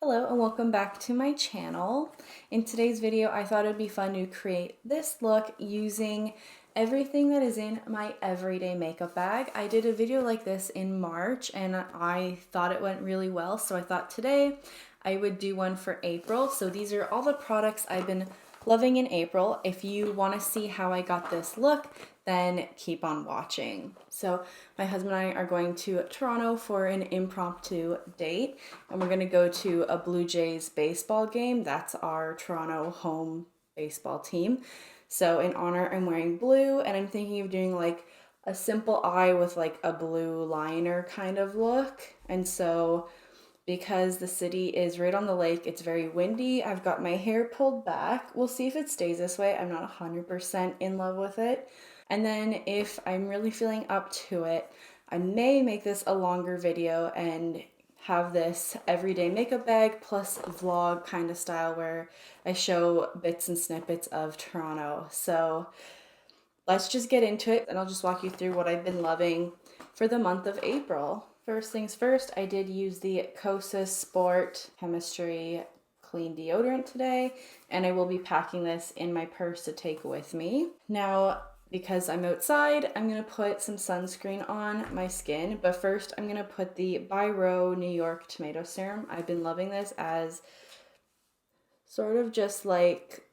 Hello and welcome back to my channel. In today's video, I thought it'd be fun to create this look using everything that is in my everyday makeup bag. I did a video like this in March and I thought it went really well, so I thought today I would do one for April. So these are all the products I've been loving in April. If you want to see how I got this look, then keep on watching. So my husband and I are going to Toronto for an impromptu date, and we're going to go to a Blue Jays baseball game. That's our Toronto home baseball team. So in honor, I'm wearing blue, and I'm thinking of doing like a simple eye with like a blue liner kind of look. And so because the city is right on the lake, it's very windy, I've got my hair pulled back. We'll see if it stays this way. I'm not 100% in love with it. And then if I'm really feeling up to it, I may make this a longer video and have this everyday makeup bag plus vlog kind of style where I show bits and snippets of Toronto. So let's just get into it and I'll just walk you through what I've been loving for the month of April. First things first, I did use the Kosas Sport Chemistry Clean Deodorant today, and I will be packing this in my purse to take with me. Now, because I'm outside, I'm going to put some sunscreen on my skin, but first I'm going to put the Byroe New York Tomato Serum. I've been loving this as sort of just like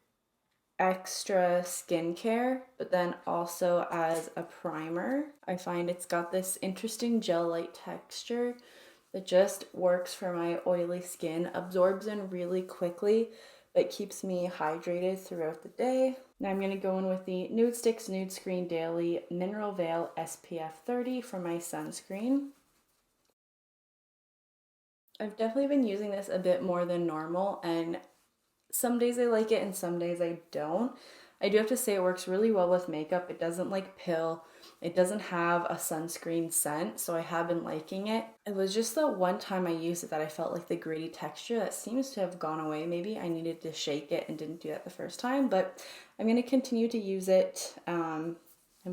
extra skincare, but then also as a primer. I find it's got this interesting gel-like texture that just works for my oily skin, absorbs in really quickly, but keeps me hydrated throughout the day. Now I'm going to go in with the Nudestix Nudescreen Daily Mineral Veil SPF 30 for my sunscreen. I've definitely been using this a bit more than normal, and some days I like it and some days I don't. I do have to say it works really well with makeup. It doesn't like pill. It doesn't have a sunscreen scent, so I have been liking it. It was just the one time I used it that I felt like the gritty texture that seems to have gone away. Maybe I needed to shake it and didn't do that the first time, but I'm going to continue to use it and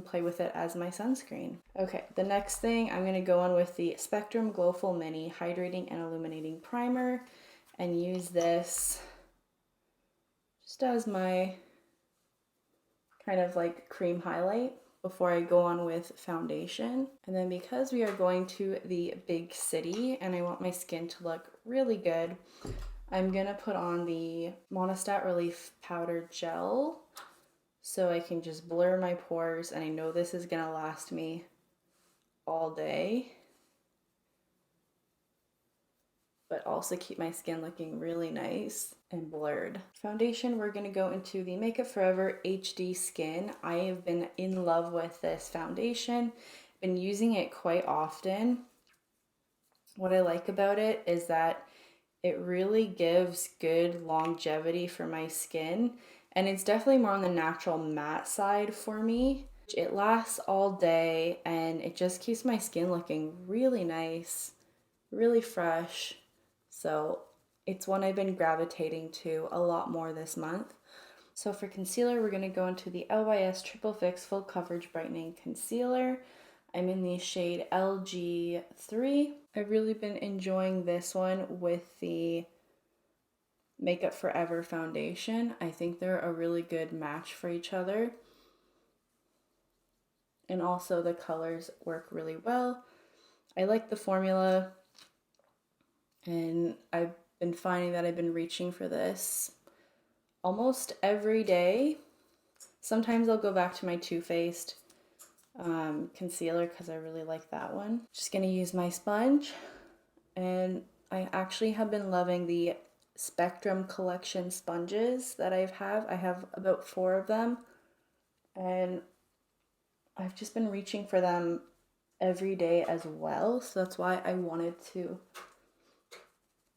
play with it as my sunscreen. Okay, the next thing I'm going to go on with the Spectrum Glowful Mini Hydrating and Illuminating Primer and use this just as my kind of like cream highlight before I go on with foundation. And then because we are going to the big city and I want my skin to look really good, I'm gonna put on the Monistat Relief Powder Gel so I can just blur my pores, and I know this is gonna last me all day, but also keep my skin looking really nice and blurred. Foundation, we're going to go into the Makeup Forever HD Skin. I have been in love with this foundation. Been using it quite often. What I like about it is that it really gives good longevity for my skin, and it's definitely more on the natural matte side for me. It lasts all day and it just keeps my skin looking really nice, really fresh. So it's one I've been gravitating to a lot more this month. So for concealer, we're going to go into the LYS Triple Fix Full Coverage Brightening Concealer. I'm in the shade LG3. I've really been enjoying this one with the Makeup Forever foundation. I think they're a really good match for each other. And also the colors work really well. I like the formula, and I've been finding that I've been reaching for this almost every day. Sometimes I'll go back to my Too Faced concealer because I really like that one. Just gonna use my sponge, and I actually have been loving the Spectrum collection sponges that I have about 4 of them, and I've just been reaching for them every day as well, so that's why I wanted to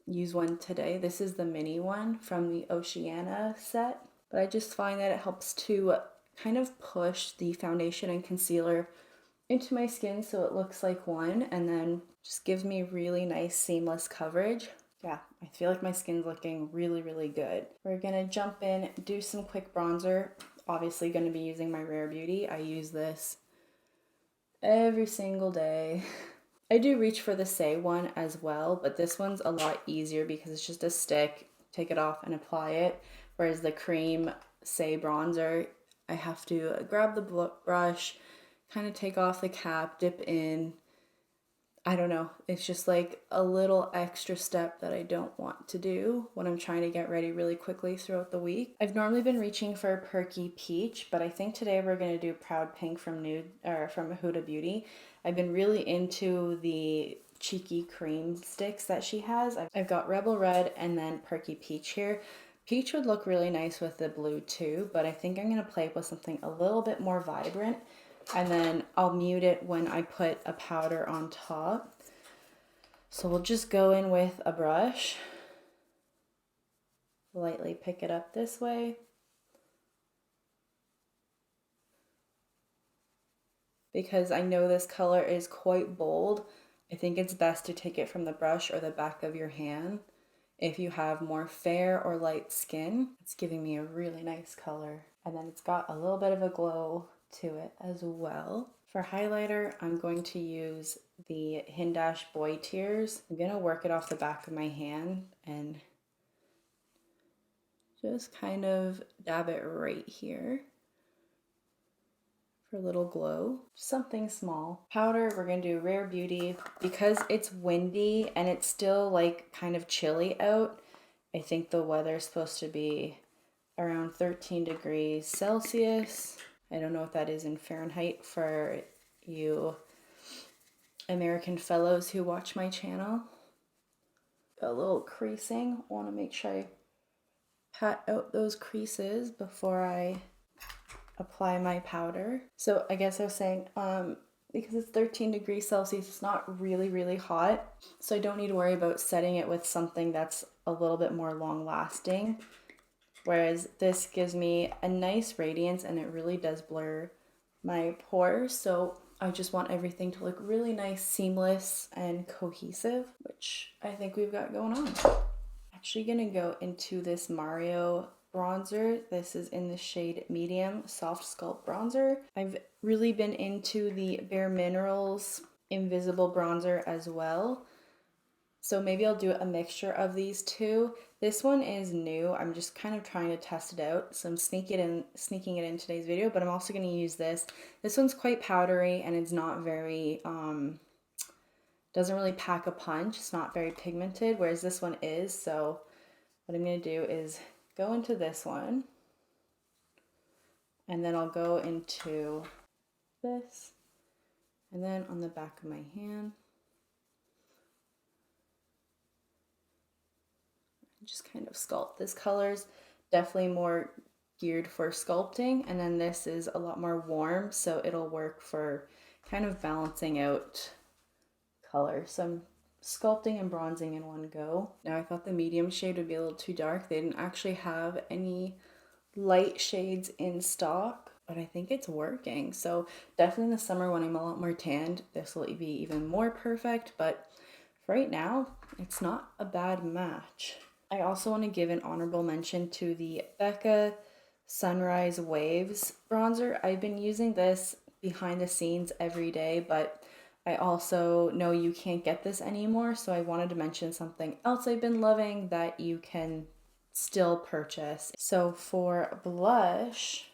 use one today. This is the mini one from the Oceana set, but I just find that it helps to kind of push the foundation and concealer into my skin so it looks like one, and then just gives me really nice seamless coverage. Yeah, I feel like my skin's looking really, really good. We're gonna jump in, do some quick bronzer. Obviously gonna be using my Rare Beauty. I use this every single day. I do reach for the Say one as well, but this one's a lot easier because it's just a stick, take it off and apply it. Whereas the cream Say bronzer, I have to grab the brush, kind of take off the cap, dip in. I don't know, it's just like a little extra step that I don't want to do when I'm trying to get ready really quickly throughout the week. I've normally been reaching for Perky Peach, but I think today we're going to do Proud Pink from Huda Beauty. I've been really into the cheeky cream sticks that she has. I've got Rebel Red and then Perky Peach here. Peach would look really nice with the blue too, but I think I'm going to play with something a little bit more vibrant. And then I'll mute it when I put a powder on top. So we'll just go in with a brush, lightly pick it up this way. Because I know this color is quite bold, I think it's best to take it from the brush or the back of your hand. If you have more fair or light skin, it's giving me a really nice color. And then it's got a little bit of a glow to it as well. For highlighter, I'm going to use the Hindash Boy Tears. I'm going to work it off the back of my hand and just kind of dab it right here for a little glow. Something small. Powder, we're going to do Rare Beauty. Because it's windy and it's still like kind of chilly out, I think the weather's supposed to be around 13 degrees Celsius. I don't know what that is in Fahrenheit for you American fellows who watch my channel. A little creasing. I want to make sure I pat out those creases before I apply my powder. So I guess I was saying, because it's 13 degrees Celsius, it's not really, really hot. So I don't need to worry about setting it with something that's a little bit more long lasting. Whereas this gives me a nice radiance and it really does blur my pores. So I just want everything to look really nice, seamless, and cohesive, which I think we've got going on. Actually gonna go into this Mario bronzer. This is in the shade Medium Soft Sculpt Bronzer. I've really been into the Bare Minerals Invisible Bronzer as well. So maybe I'll do a mixture of these two. This one is new. I'm just kind of trying to test it out. So I'm sneaking it in today's video, but I'm also going to use this. This one's quite powdery and it's not very, doesn't really pack a punch. It's not very pigmented, whereas this one is. So what I'm going to do is go into this one and then I'll go into this and then on the back of my hand. Just kind of sculpt. This color's definitely more geared for sculpting, and then this is a lot more warm, so it'll work for kind of balancing out color. So I'm sculpting and bronzing in one go. Now I thought the medium shade would be a little too dark. They didn't actually have any light shades in stock, but I think it's working. So definitely in the summer when I'm a lot more tanned, this will be even more perfect, but right now it's not a bad match. I also want to give an honorable mention to the Becca Sunrise Waves bronzer. I've been using this behind the scenes every day, but I also know you can't get this anymore, so I wanted to mention something else I've been loving that you can still purchase. So for blush,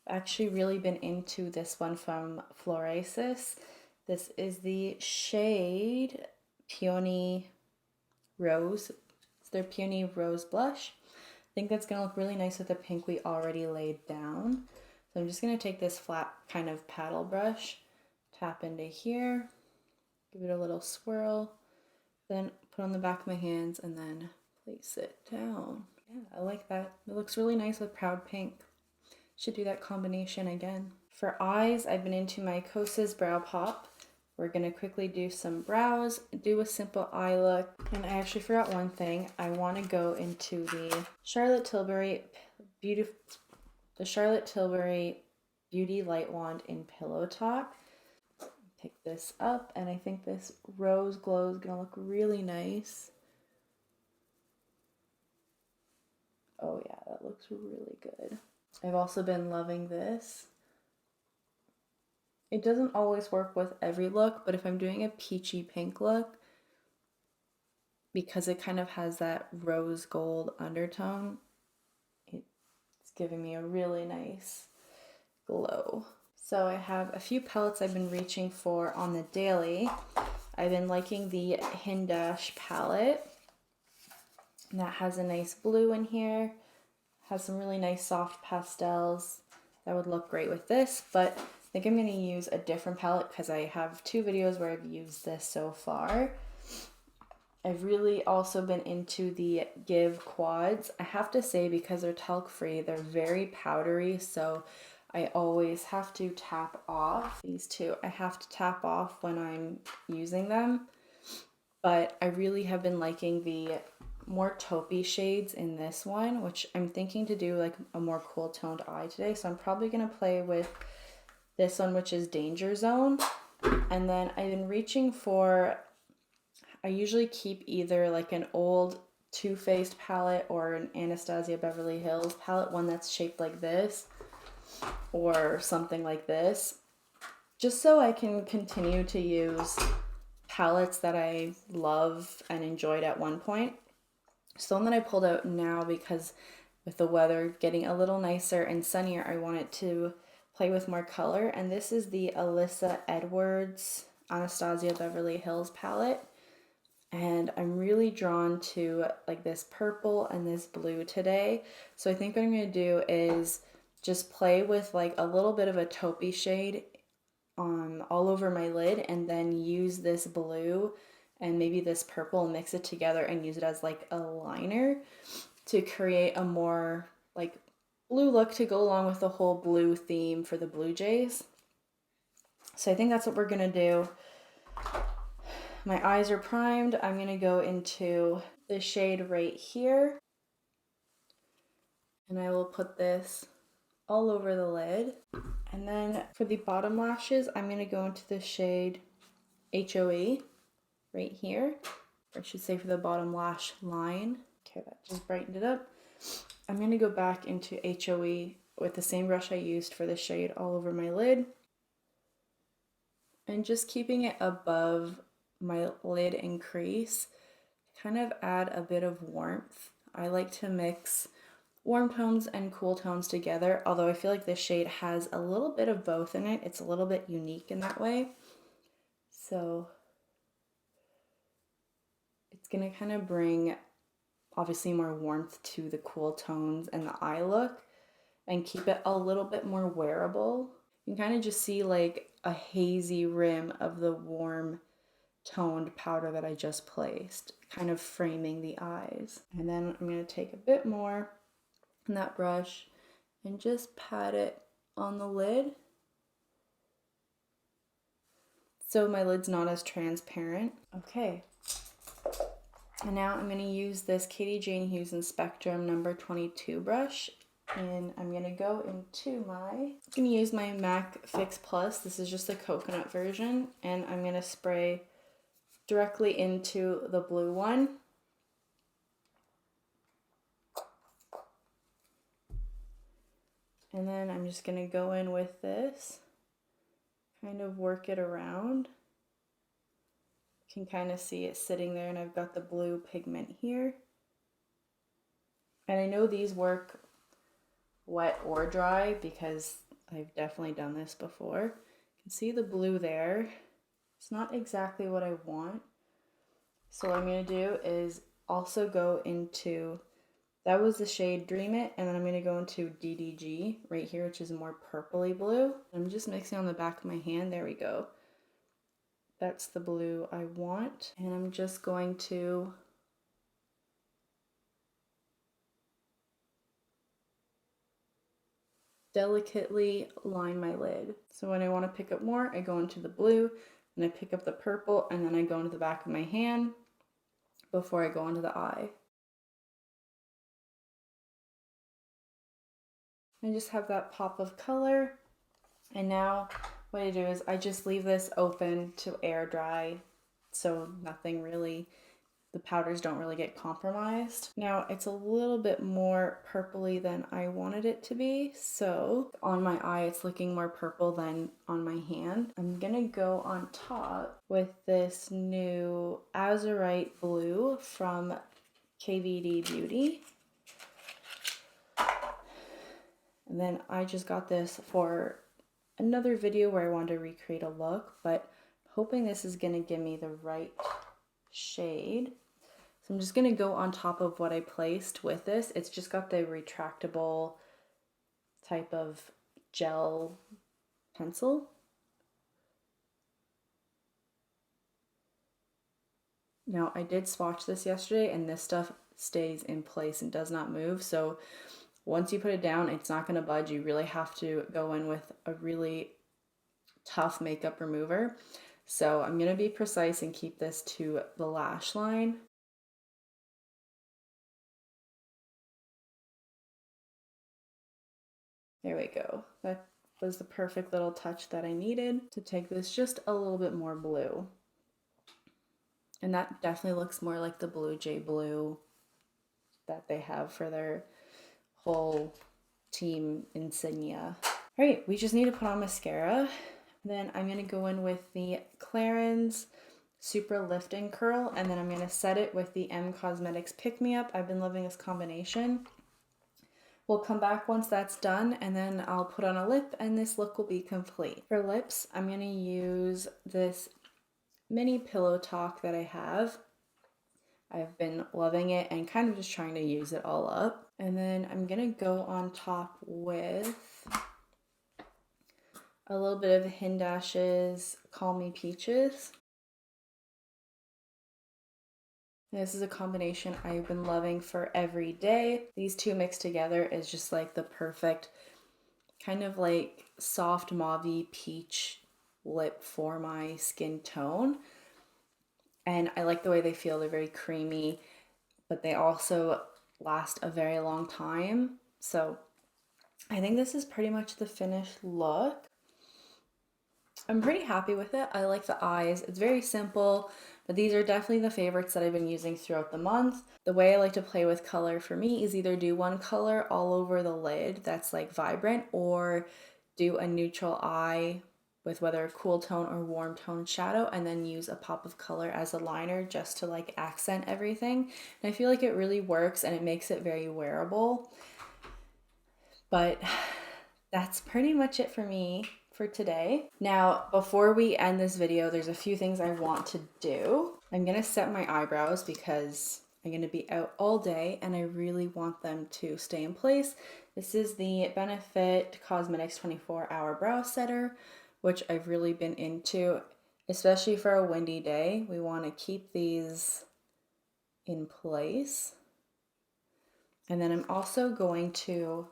I've actually really been into this one from Florasis. This is the shade Peony Rose. It's their Peony Rose blush. I think that's going to look really nice with the pink we already laid down. So I'm just going to take this flat kind of paddle brush, tap into here, give it a little swirl, then put on the back of my hands and then place it down. Yeah, I like that. It looks really nice with Proud Pink. Should do that combination again. For eyes, I've been into my Kosas Brow Pop. We're going to quickly do some brows, do a simple eye look. And I actually forgot one thing. I want to go into the Charlotte Tilbury Beauty Light Wand in Pillow Talk. Pick this up, and I think this rose glow is going to look really nice. Oh yeah, that looks really good. I've also been loving this. It doesn't always work with every look, but if I'm doing a peachy pink look, because it kind of has that rose gold undertone, it's giving me a really nice glow. So I have a few palettes I've been reaching for on the daily. I've been liking the Hindash palette. And that has a nice blue in here. Has some really nice soft pastels that would look great with this, but I think I'm going to use a different palette because I have 2 videos where I've used this so far. I've really also been into the Give quads. I have to say, because they're talc free, they're very powdery, so I always have to tap off these 2. I have to tap off when I'm using them, but I really have been liking the more taupey shades in this one, which I'm thinking to do like a more cool toned eye today. So I'm probably going to play with this one, which is Danger Zone. And then I've been reaching for, I usually keep either like an old Too Faced palette or an Anastasia Beverly Hills palette, one that's shaped like this or something like this, just so I can continue to use palettes that I love and enjoyed at one point. So the one that I pulled out now, because with the weather getting a little nicer and sunnier, I wanted to play with more color. And this is the Alyssa Edwards Anastasia Beverly Hills palette. And I'm really drawn to like this purple and this blue today. So I think what I'm going to do is just play with like a little bit of a taupey shade all over my lid, and then use this blue and maybe this purple, mix it together and use it as like a liner to create a more like blue look to go along with the whole blue theme for the Blue Jays. So I think that's what we're gonna do. My eyes are primed. I'm gonna go into the shade right here, and I will put this all over the lid. And then for the bottom lashes, I'm gonna go into the shade HOE right here, or I should say for the bottom lash line. Okay, that just brightened it up. I'm going to go back into HOE with the same brush I used for the shade all over my lid, and just keeping it above my lid and crease, kind of add a bit of warmth. I like to mix warm tones and cool tones together, although I feel like this shade has a little bit of both in it. It's a little bit unique in that way. So it's going to kind of bring obviously more warmth to the cool tones and the eye look, and keep it a little bit more wearable. You can kind of just see like a hazy rim of the warm toned powder that I just placed, kind of framing the eyes. And then I'm going to take a bit more in that brush and just pat it on the lid, so my lid's not as transparent. Okay. And now I'm going to use this Katie Jane Hughes in Spectrum number 22 brush, and I'm going to go into I'm going to use my MAC Fix Plus. This is just the coconut version, and I'm going to spray directly into the blue one. And then I'm just going to go in with this, kind of work it around. You can kind of see it sitting there, and I've got the blue pigment here. And I know these work wet or dry because I've definitely done this before. You can see the blue there. It's not exactly what I want. So what I'm going to do is also go into, that was the shade Dream It, and then I'm going to go into DDG right here, which is more purpley blue. I'm just mixing on the back of my hand. There we go. That's the blue I want. And I'm just going to delicately line my lid. So when I want to pick up more, I go into the blue, and I pick up the purple, and then I go into the back of my hand before I go into the eye. I just have that pop of color, and now what I do is I just leave this open to air dry, so nothing really the powders don't really get compromised. Now it's a little bit more purpley than I wanted it to be, so on my eye it's looking more purple than on my hand. I'm gonna go on top with this new Azurite Blue from KVD Beauty. And then I just got this for another video where I wanted to recreate a look, but hoping this is gonna give me the right shade. So I'm just gonna go on top of what I placed with this. It's just got the retractable type of gel pencil. Now I did swatch this yesterday and this stuff stays in place and does not move. So once you put it down, it's not gonna budge. You really have to go in with a really tough makeup remover. So I'm gonna be precise and keep this to the lash line. There we go. That was the perfect little touch that I needed to take this just a little bit more blue. And that definitely looks more like the Blue Jay Blue that they have for their whole team insignia. All right, we just need to put on mascara. Then I'm gonna go in with the Clarins Super Lift and Curl, and then I'm gonna set it with the M Cosmetics Pick Me Up. I've been loving this combination. We'll come back once that's done, and then I'll put on a lip and this look will be complete. For lips, I'm gonna use this mini pillow talk that I have. I've been loving it and kind of just trying to use it all up. And then I'm gonna go on top with a little bit of Hindash's Call Me Peaches. This is a combination I've been loving for every day. These two mixed together is just like the perfect kind of like soft mauve peach lip for my skin tone. And I like the way they feel. They're very creamy, but they also last a very long time. So I think this is pretty much the finished look. I'm pretty happy with it. I like the eyes. It's very simple, but these are definitely the favorites that I've been using throughout the month. The way I like to play with color for me is either do one color all over the lid that's like vibrant, or do a neutral eye with whether a cool tone or warm tone shadow, and then use a pop of color as a liner just to like accent everything. And I feel like it really works and it makes it very wearable. But that's pretty much it for me for today. Now, before we end this video, there's a few things I want to do. I'm gonna set my eyebrows because I'm gonna be out all day and I really want them to stay in place. This is the Benefit Cosmetics 24-Hour Brow Setter, which I've really been into, especially for a windy day. We wanna keep these in place. And then I'm also going to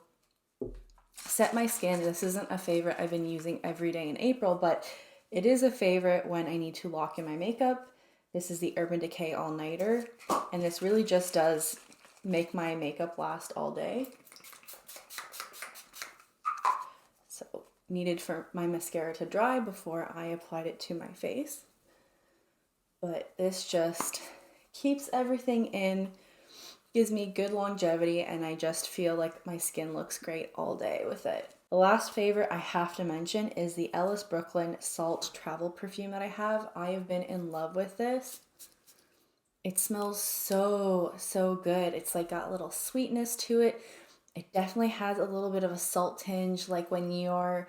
set my skin. This isn't a favorite I've been using every day in April, but it is a favorite when I need to lock in my makeup. This is the Urban Decay All Nighter, and this really just does make my makeup last all day. So needed for my mascara to dry before I applied it to my face. But this just keeps everything in, gives me good longevity, and I just feel like my skin looks great all day with it. The last favorite I have to mention is the Ellis Brooklyn Salt Travel Perfume that I have. I have been in love with this. It smells so, so good. It's like got a little sweetness to it. It definitely has a little bit of a salt tinge, like when you're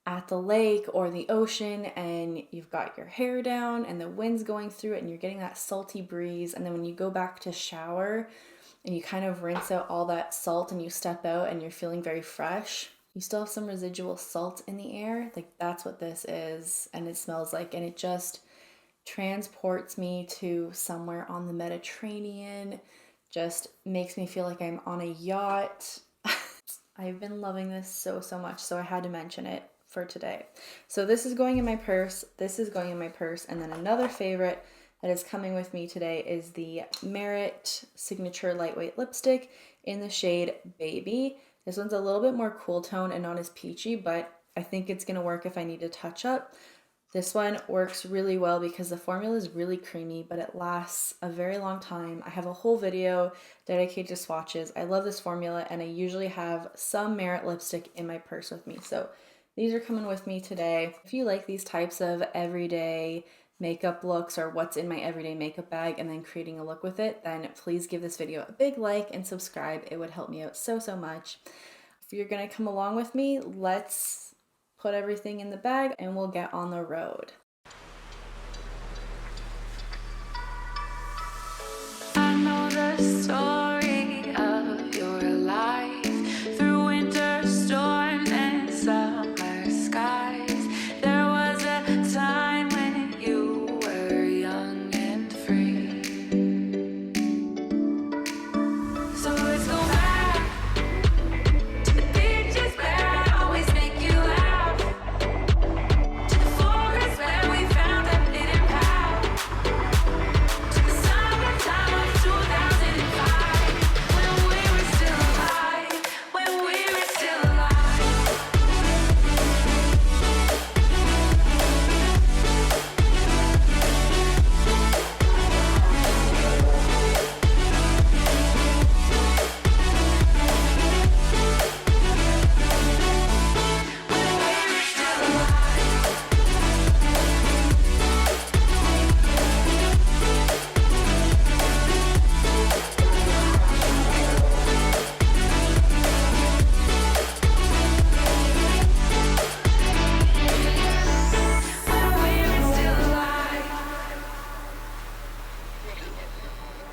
at the lake or the ocean and you've got your hair down and the wind's going through it and you're getting that salty breeze. And then when you go back to shower and you kind of rinse out all that salt and you step out and you're feeling very fresh, you still have some residual salt in the air. Like that's what this is, and it smells like, and it just transports me to somewhere on the Mediterranean, just makes me feel like I'm on a yacht. I've been loving this so, so much, so I had to mention it for today. So this is going in my purse, this is going in my purse, and then another favorite that is coming with me today is the Merit Signature Lightweight Lipstick in the shade Baby. This one's a little bit more cool tone and not as peachy, but I think it's gonna work if I need to touch up. This one works really well because the formula is really creamy, but it lasts a very long time. I have a whole video dedicated to swatches. I love this formula, and I usually have some Merit lipstick in my purse with me. So these are coming with me today. If you like these types of everyday makeup looks or what's in my everyday makeup bag and then creating a look with it, then please give this video a big like and subscribe. It would help me out so much. If you're gonna come along with me, let's put everything in the bag and we'll get on the road. I know the story of your life through winter storms and summer skies. There was a time when you were young and free. So let's go back to the beaches where I always make you laugh, to the forest where we found a hidden path, to the summertime of 2005 when we were still alive, when we were still alive.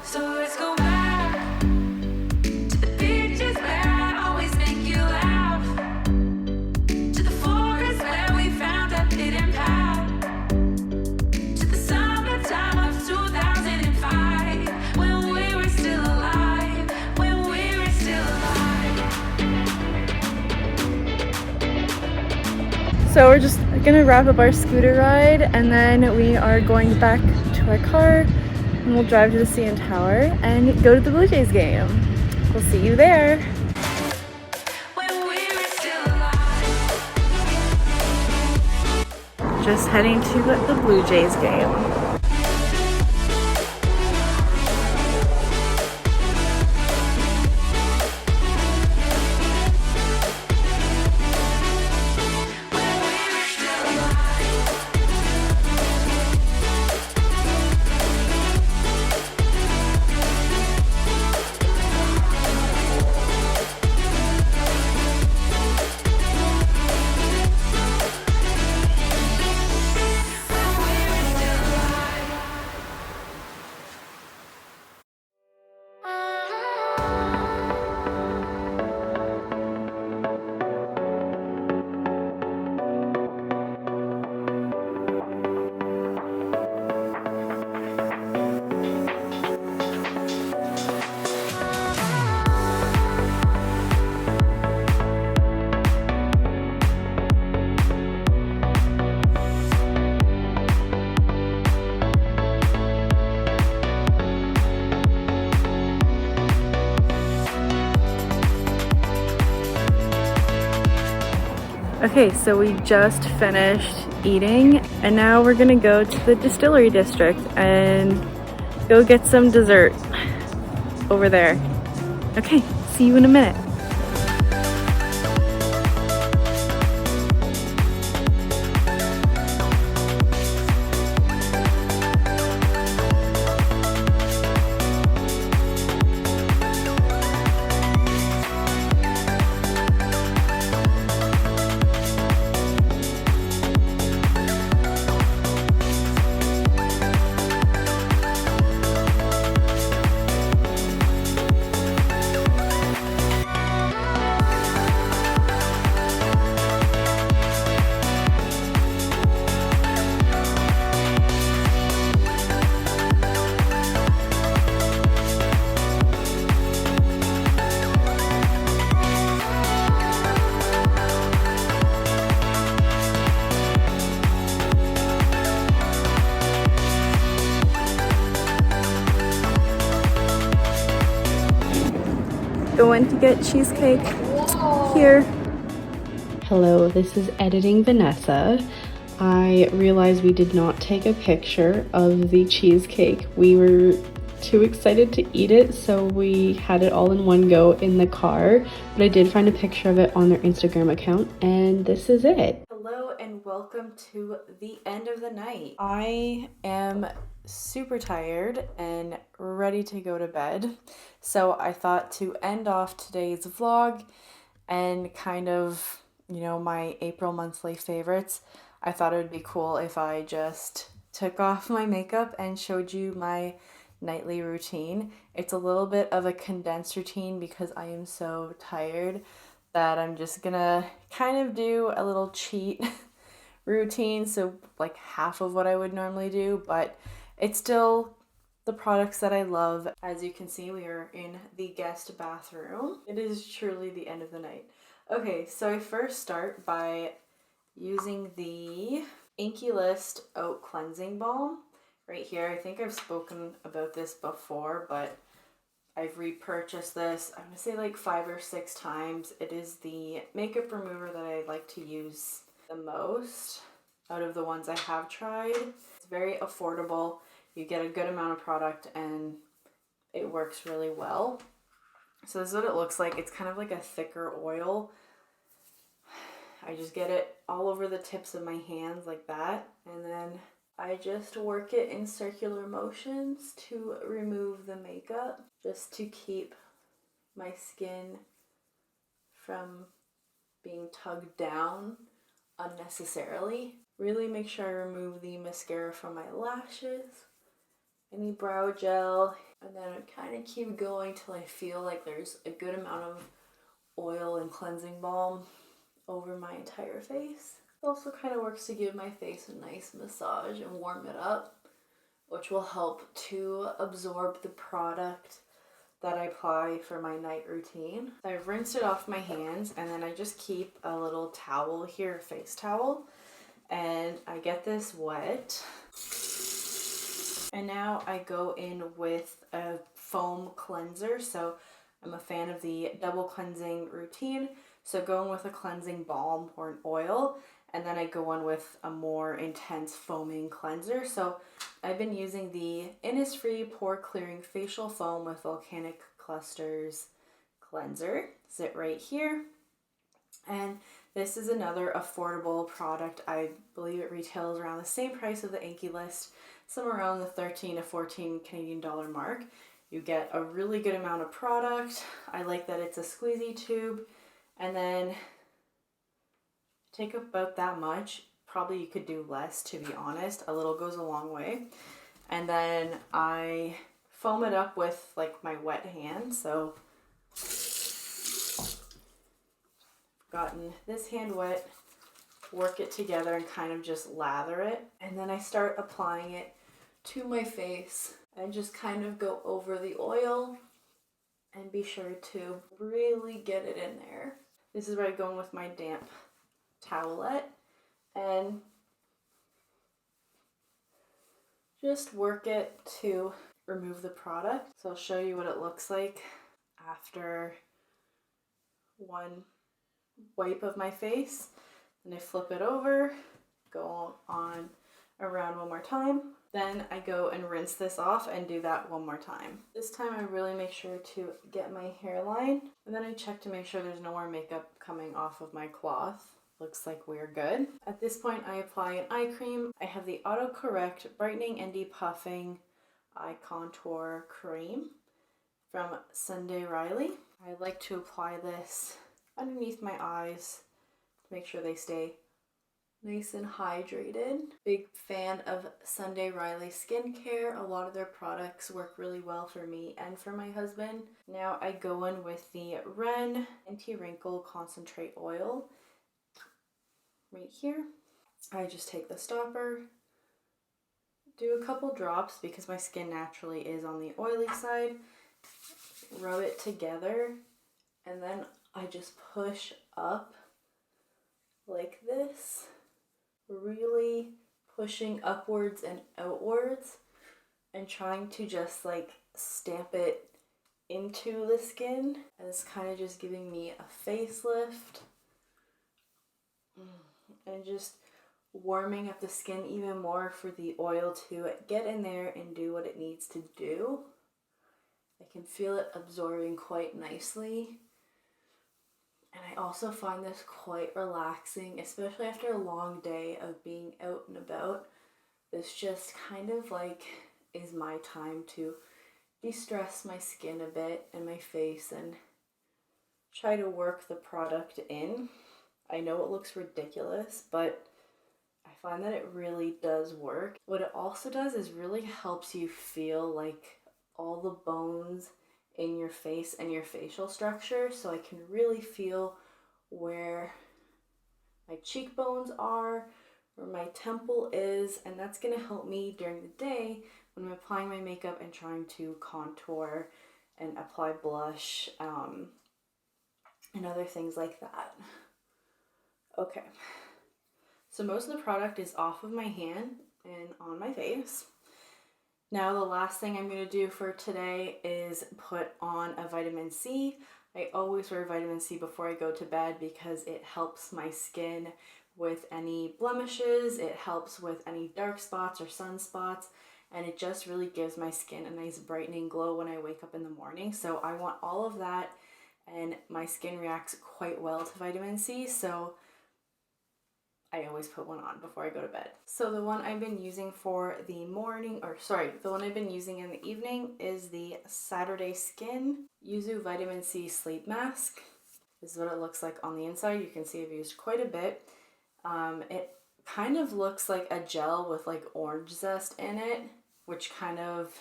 So let's go back to the beaches where I always make you laugh, to the forest where we found a hidden path, to the summertime of 2005 when we were still alive, when we were still alive. So we're just gonna wrap up our scooter ride and then we are going back to our car and we'll drive to the CN Tower and go to the Blue Jays game. We'll see you there. When we were still alive. Just heading to the Blue Jays game. Okay, so we just finished eating and now we're gonna go to the distillery district and go get some dessert over there. Okay, see you in a minute. Going to get cheesecake here. Hello, this is Editing Vanessa. I realized we did not take a picture of the cheesecake. We were too excited to eat it, so we had it all in one go in the car, but I did find a picture of it on their Instagram account, and this is it. Hello and welcome to the end of the night. I am super tired and ready to go to bed, so I thought to end off today's vlog and kind of, my April monthly favorites. I thought it would be cool if I just took off my makeup and showed you my nightly routine. It's a little bit of a condensed routine because I am so tired that I'm just gonna kind of do a little cheat routine, so like half of what I would normally do, but it's still the products that I love. As you can see, we are in the guest bathroom. It is truly the end of the night. Okay, so I first start by using the Inkey List Oat Cleansing Balm right here. I think I've spoken about this before, but I've repurchased this, I'm gonna say like 5 or 6 times. It is the makeup remover that I like to use the most out of the ones I have tried. It's very affordable. You get a good amount of product and it works really well. So this is what it looks like. It's kind of like a thicker oil. I just get it all over the tips of my hands like that, and then I just work it in circular motions to remove the makeup, just to keep my skin from being tugged down unnecessarily. Really make sure I remove the mascara from my lashes, any brow gel, and then I kind of keep going till I feel like there's a good amount of oil and cleansing balm over my entire face. It also kind of works to give my face a nice massage and warm it up, which will help to absorb the product that I apply for my night routine. I've rinsed it off my hands, and then I just keep a little towel here, a face towel, and I get this wet. And now I go in with a foam cleanser. So I'm a fan of the double cleansing routine. So going with a cleansing balm or an oil, and then I go on with a more intense foaming cleanser. So I've been using the Innisfree Pore Clearing Facial Foam with Volcanic Clusters Cleanser. Sit right here. And this is another affordable product. I believe it retails around the same price of the Inkey List, somewhere around the 13 to 14 Canadian dollar mark. You get a really good amount of product. I like that it's a squeezy tube. And then take about that much. Probably you could do less, to be honest. A little goes a long way. And then I foam it up with like my wet hand. So gotten this hand wet, work it together and kind of just lather it. And then I start applying it to my face and just kind of go over the oil and be sure to really get it in there. This is where I go in with my damp towelette and just work it to remove the product. So I'll show you what it looks like after one wipe of my face. And I flip it over, go on around one more time. Then I go and rinse this off and do that one more time. This time I really make sure to get my hairline, and then I check to make sure there's no more makeup coming off of my cloth. Looks like we're good. At this point I apply an eye cream. I have the Autocorrect Brightening and Depuffing Eye Contour Cream from Sunday Riley. I like to apply this underneath my eyes to make sure they stay nice and hydrated. Big fan of Sunday Riley skincare. A lot of their products work really well for me and for my husband. Now I go in with the Ren Anti-Wrinkle Concentrate Oil right here. I just take the stopper, do a couple drops because my skin naturally is on the oily side, rub it together, and then I just push up like this, really pushing upwards and outwards and trying to just like stamp it into the skin. And it's kind of just giving me a facelift and just warming up the skin even more for the oil to get in there and do what it needs to do. I can feel it absorbing quite nicely. And I also find this quite relaxing, especially after a long day of being out and about. This just kind of like is my time to de-stress my skin a bit and my face and try to work the product in. I know it looks ridiculous, but I find that it really does work. What it also does is really helps you feel like all the bones in your face and your facial structure, so I can really feel where my cheekbones are, where my temple is, and that's going to help me during the day when I'm applying my makeup and trying to contour and apply blush and other things like that. Okay, so most of the product is off of my hand and on my face. Now the last thing I'm going to do for today is put on a vitamin C. I always wear vitamin C before I go to bed because it helps my skin with any blemishes, it helps with any dark spots or sunspots, and it just really gives my skin a nice brightening glow when I wake up in the morning. So I want all of that, and my skin reacts quite well to vitamin C, so I always put one on before I go to bed. So the one I've been using for the morning, the one I've been using in the evening is the Saturday Skin Yuzu Vitamin C Sleep Mask. This is what it looks like on the inside. You can see I've used quite a bit. It kind of looks like a gel with like orange zest in it, which kind of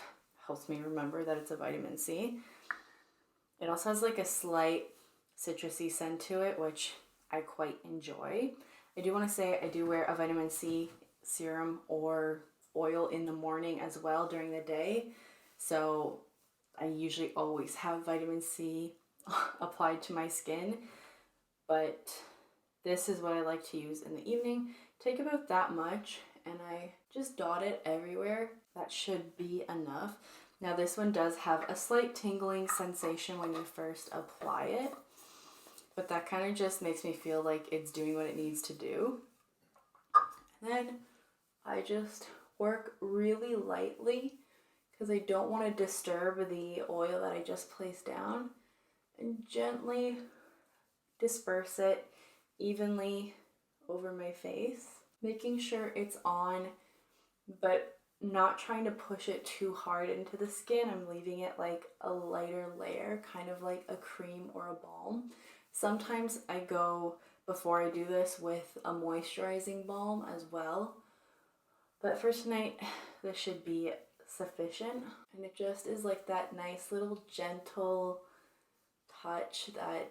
helps me remember that it's a vitamin C. It also has like a slight citrusy scent to it, which I quite enjoy. I do want to say I do wear a vitamin C serum or oil in the morning as well during the day. So I usually always have vitamin C applied to my skin. But this is what I like to use in the evening. Take about that much and I just dot it everywhere. That should be enough. Now this one does have a slight tingling sensation when you first apply it, but that kind of just makes me feel like it's doing what it needs to do. And then I just work really lightly because I don't want to disturb the oil that I just placed down, and gently disperse it evenly over my face, making sure it's on, but not trying to push it too hard into the skin. I'm leaving it like a lighter layer, kind of like a cream or a balm. Sometimes I go, before I do this, with a moisturizing balm as well. But for tonight, this should be sufficient. And it just is like that nice little gentle touch that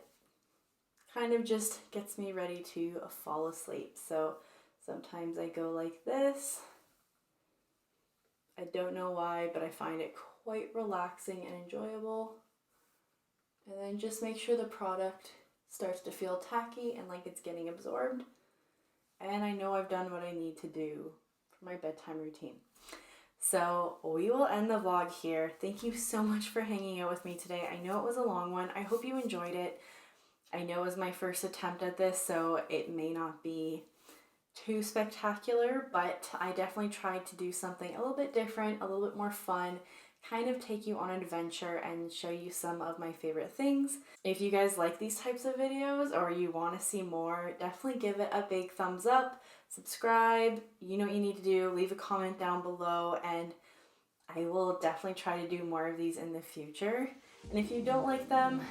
kind of just gets me ready to fall asleep. So sometimes I go like this. I don't know why, but I find it quite relaxing and enjoyable. And then just make sure the product starts to feel tacky and like it's getting absorbed. And I know I've done what I need to do for my bedtime routine. So we will end the vlog here. Thank you so much for hanging out with me today. I know it was a long one. I hope you enjoyed it. I know it was my first attempt at this, so it may not be too spectacular, but I definitely tried to do something a little bit different, a little bit more fun, kind of take you on an adventure and show you some of my favorite things. If you guys like these types of videos or you want to see more, definitely give it a big thumbs up, subscribe, you know what you need to do, leave a comment down below, and I will definitely try to do more of these in the future. And if you don't like them,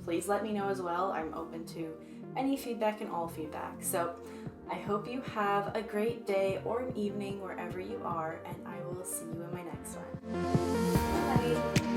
please let me know as well. I'm open to any feedback and all feedback. So I hope you have a great day or an evening wherever you are, and I will see you in my next one. Bye!